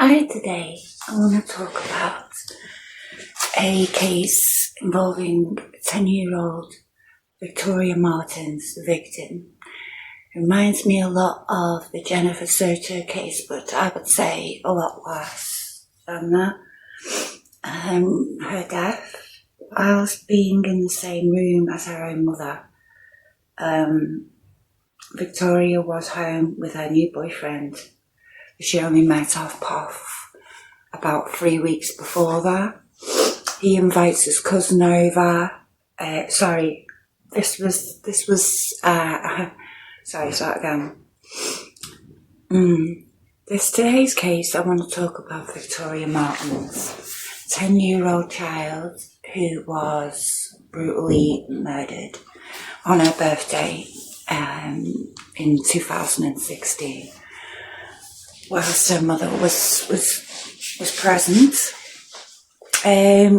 Hi, today I want to talk about a case involving 10-year-old Victoria Martens, the victim. It reminds me a lot of the Jennifer Soto case, but I would say a lot worse than that. Her death, whilst being in the same room as her own mother. Victoria was home with her new boyfriend. She only met off Puff about 3 weeks before that. He invites his cousin over. Sorry, start again. Today's case, I want to talk about Victoria Martens, 10-year-old child who was brutally murdered on her birthday in 2016. Whilst her mother was present.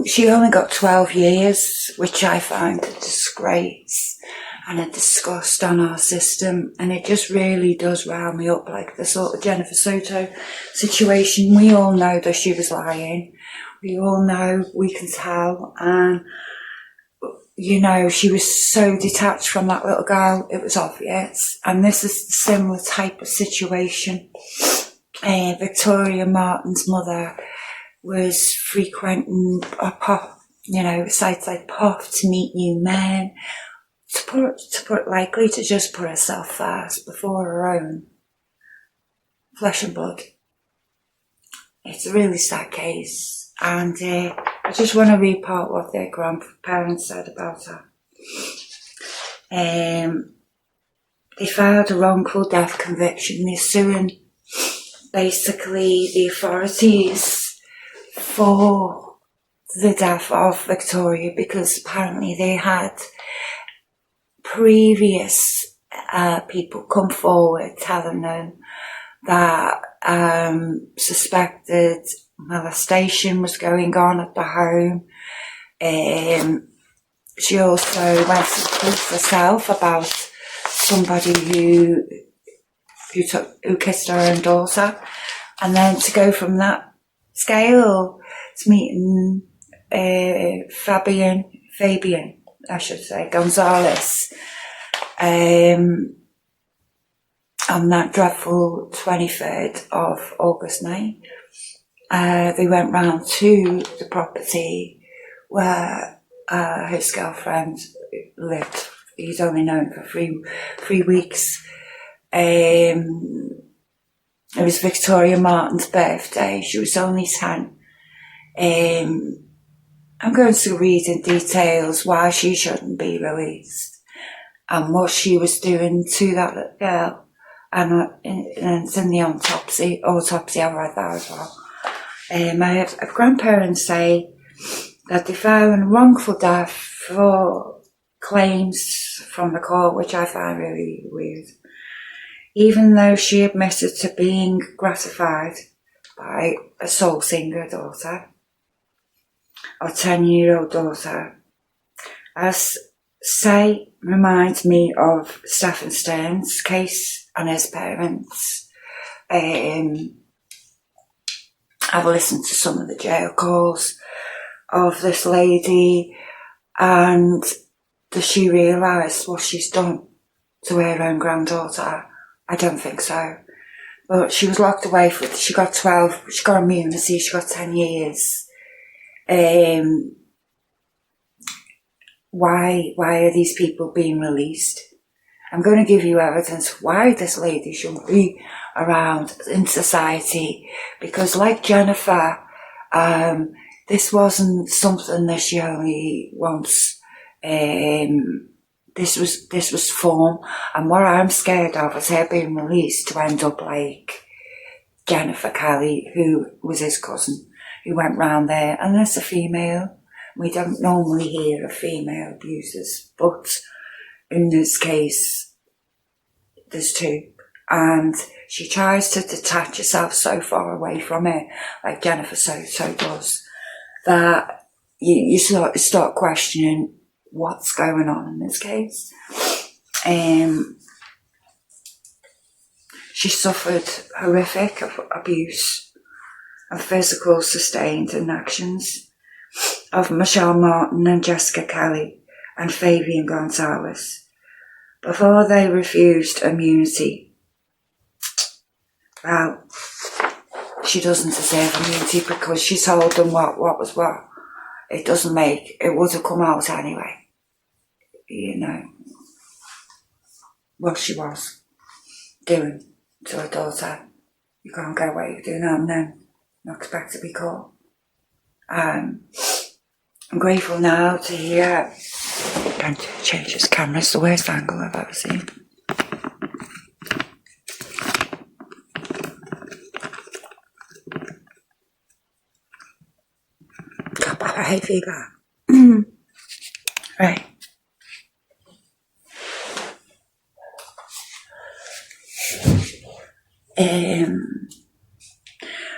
She only got 12 years, which I find a disgrace and a disgust on our system, and it just really does rile me up, like the sort of Jennifer Soto situation. We all know that she was lying. We all know, we can tell, and you know, she was so detached from that little girl, it was obvious. And this is a similar type of situation. Victoria Martens' mother was frequenting sites like Puff to meet new men, to put likely to just put herself first before her own flesh and blood. It's a really sad case, and I just want to read part what their grandparents said about her. They filed a wrongful death conviction. They're suing basically the authorities for the death of Victoria because apparently they had previous people come forward telling them that suspected molestation was going on at the home. She also went to the police herself about somebody who kissed her own daughter, and then to go from that scale to meeting Fabian Gonzalez on that dreadful 23rd of August night. They went round to the property where his girlfriend lived. He's only known for three weeks. It was Victoria Martens' birthday. She was only 10. I'm going to read in details why she shouldn't be released and what she was doing to that little girl. And it's in the autopsy. I've read that as well. My grandparents say that they filed a wrongful death for claims from the court, which I find really weird. Even though she admitted to being gratified by assaulting her daughter, or 10-year-old daughter, as say reminds me of Stephen Stern's case and his parents. I've listened to some of the jail calls of this lady, and does she realise what she's done to her own granddaughter? I don't think so. But she was locked away she got 12, she got immunity, she got 10 years. Why are these people being released? I'm going to give you evidence why this lady shouldn't be around in society, because like Jennifer, this wasn't something that she only once, this was form, and what I'm scared of is her being released to end up like Jennifer Kelly, who was his cousin, who went round there, and that's a female. We don't normally hear of female abusers, but in this case, there's two. And she tries to detach herself so far away from it, like Jennifer Soto does, that you start questioning what's going on in this case. She suffered horrific abuse and physical sustained inactions of Michelle Martin and Jessica Kelly and Fabian Gonzalez before they refused immunity. Well, she doesn't deserve immunity because she told them what was what. It would have come out anyway. You know, what she was doing to her daughter. You can't get away with doing that and then not expect to be caught. I'm grateful now to hear. I'm going to change this camera. It's the worst angle I've ever seen. Got bad hay fever. Right.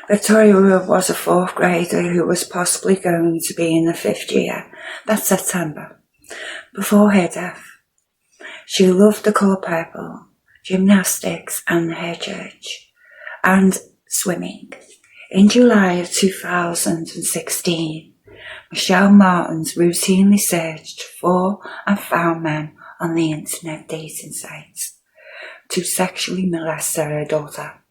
Victoria was a 4th grader who was possibly going to be in the 5th year, that September, before her death. She loved the colour purple, gymnastics and her church, and swimming. In July of 2016, Michelle Martens routinely searched for and found men on the internet dating sites to sexually molest her daughter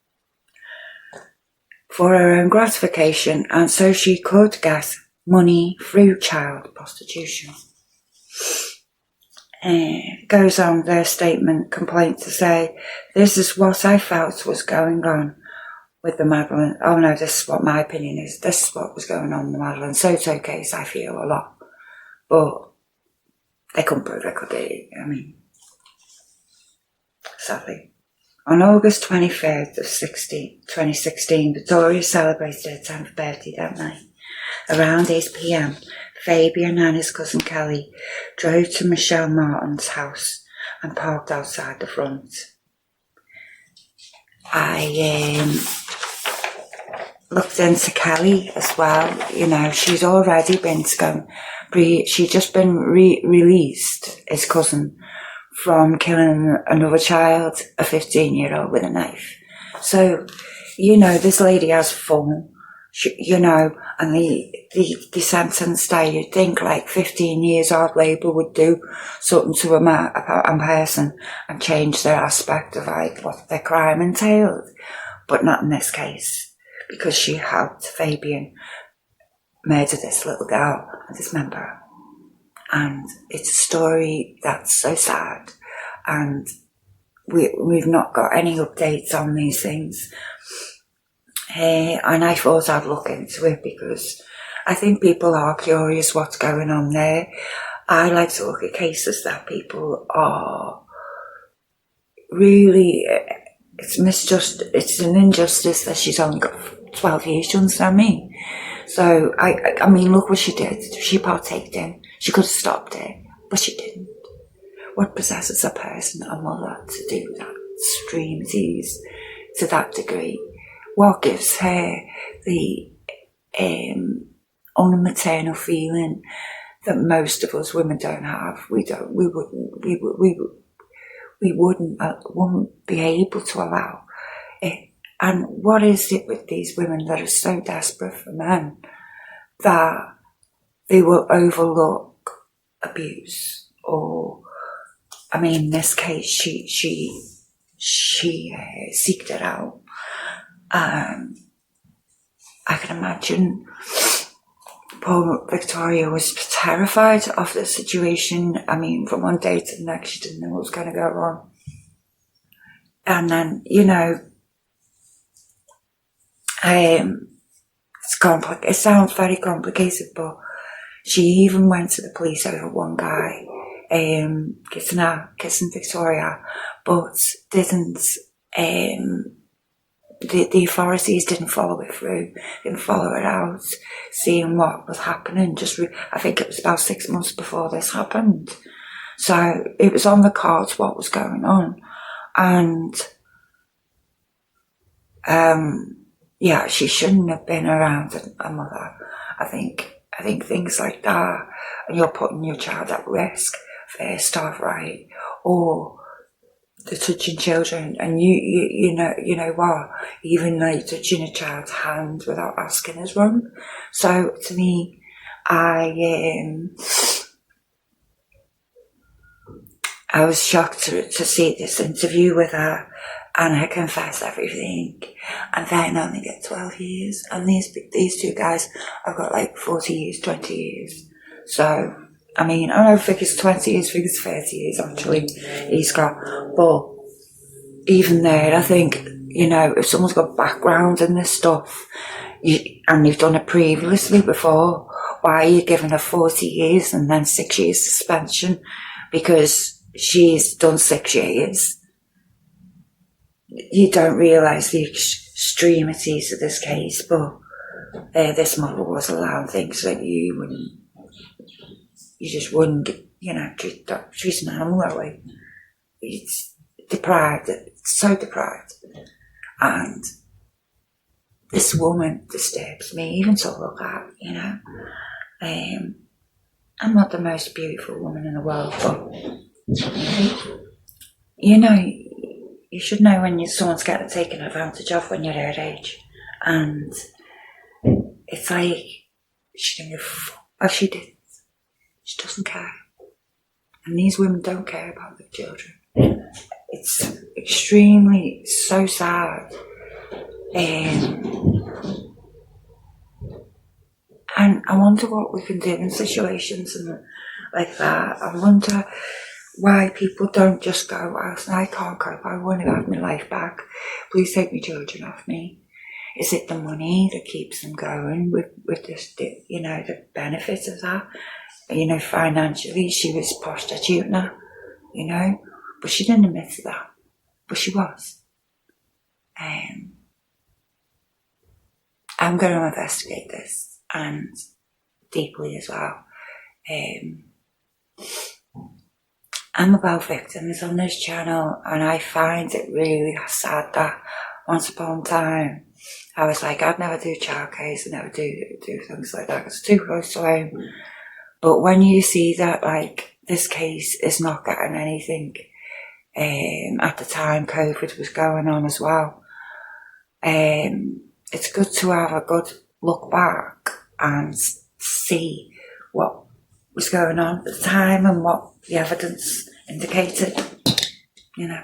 for her own gratification and so she could get money through child prostitution. Goes on their statement complaint to say, this is what I felt was going on with the Madeleine. Oh no, this is what my opinion is. This is what was going on in the Madeleine Soto case, I feel a lot. But they couldn't prove it, could they? I mean, sadly. On August 23rd of 2016, Victoria celebrated her 10th birthday that night. Around 8 p.m, Fabian and his cousin Kelly drove to Michelle Martin's house and parked outside the front. I looked into Kelly as well. You know, she's already been she'd just been released, his cousin, from killing another child, a 15-year-old, with a knife. So, you know, this lady has fun, you know, and the sentence that you'd think like 15 years hard labour would do something to a person and change their aspect of like what their crime entailed. But not in this case, because she helped Fabian murder this little girl and dismember her. And it's a story that's so sad, and we've not got any updates on these things. And I thought I'd look into it because I think people are curious what's going on there. I like to look at cases that people are really, it's an injustice that she's only got 12 years, you understand me? So, I mean, look what she did. She partaked in. She could have stopped it, but she didn't. What possesses a person, a mother, to do that extremities to that degree? What gives her the unmaternal feeling that most of us women don't have? We wouldn't be able to allow it. And what is it with these women that are so desperate for men that they will overlook abuse? Or, I mean, in this case, she seeked it out. I can imagine poor Victoria was terrified of the situation. I mean, from one day to the next, she didn't know what was going to go wrong. And then, you know, it sounds very complicated, but she even went to the police over one guy kissing Victoria, but didn't. The authorities didn't follow it through, didn't follow it out, seeing what was happening. I think it was about 6 months before this happened. So it was on the cards what was going on. And, yeah, she shouldn't have been around a mother. I think things like that, and you're putting your child at risk, first off, right? Or the touching children, and you know what, even like touching a child's hand without asking is wrong. So to me, I was shocked to see this interview with her, and I confessed everything, and then only get 12 years, and these two guys have got like 40 years, 20 years. So I mean, I don't know, figures 20 years, figures 30 years actually he's got, but even there, I think, you know, if someone's got background in this stuff, and you've done it previously before, why are you giving her 40 years and then 6 years suspension? Because she's done 6 years. You don't realise the extremities of this case, but this mother was allowing things that you just wouldn't, you know, treat an animal that way. It's deprived, it's so deprived. And this woman disturbs me even to look at, you know. I'm not the most beautiful woman in the world, but, you know, you should know when someone's getting taken advantage of when you're her age. And it's like, she didn't give a fuck. Oh, she did. She doesn't care. And these women don't care about their children. It's extremely, so sad. And I wonder what we can do in situations like that. I wonder why people don't just go, I can't cope, I want to have my life back. Please take my children off me. Is it the money that keeps them going with this, you know, the benefits of that? You know, financially, she was prostituting her, you know, but she didn't admit to that, but she was. I'm going to investigate this, and deeply as well. I'm about victims on this channel, and I find it really sad that once upon a time, I was like, I'd never do child case, I'd never do things like that, it's too close to home. But when you see that, like, this case is not getting anything, at the time COVID was going on as well, it's good to have a good look back and see what was going on at the time and what the evidence indicated, you know,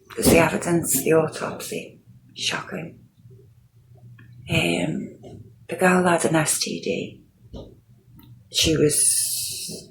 because the evidence, the autopsy, shocking. The girl had an STD. She was